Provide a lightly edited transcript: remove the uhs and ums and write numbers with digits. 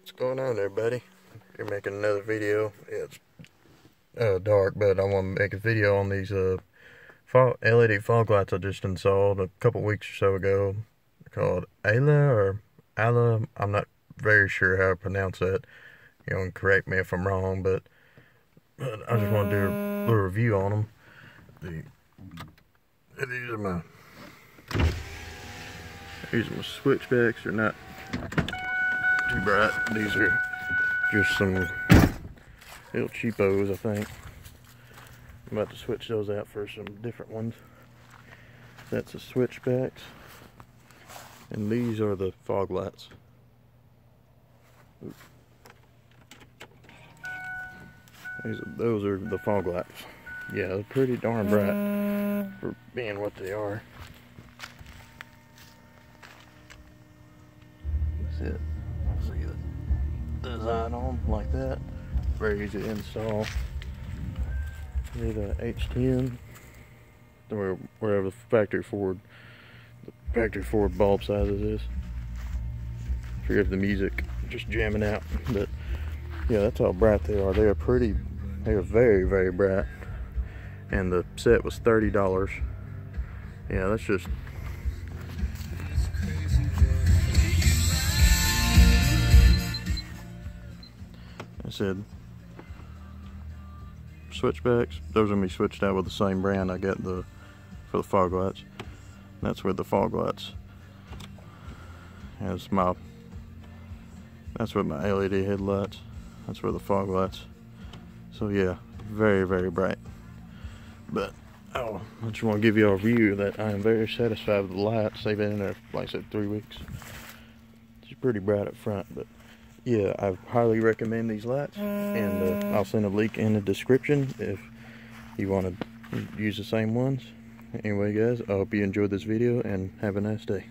What's going on there, buddy? You're making another video. It's dark, but I want to make a video on these LED fog lights I just installed a couple weeks or so ago. They're called Alla. I'm not very sure how to pronounce that. You know, correct me if I'm wrong, but I just want to do a little review on them. These are my switchbacks. They're not too bright. These are just some little cheapos, I think. I'm about to switch those out for some different ones. That's the switchbacks, and these are the fog lights. Those are the fog lights. Yeah, they're pretty darn bright for being what they are. That's it. See the design on them like that. Very easy to install. They're the H10, or wherever the factory forward bulb sizes is. Forget the music just jamming out, but yeah, that's how bright they are. They are pretty. They are very, very bright. And the set was $30. Yeah, that's just. I said switchbacks. Those are gonna be switched out with the same brand I got for the fog lights. That's where the fog lights. That's with my LED headlights. That's where the fog lights. So yeah, very, very bright. But I just want to give you a review that I am very satisfied with the lights. They've been in there, like I said, 3 weeks. It's pretty bright up front, but yeah, I highly recommend these lights, and I'll send a link in the description if you want to use the same ones. Anyway, guys, I hope you enjoyed this video and have a nice day.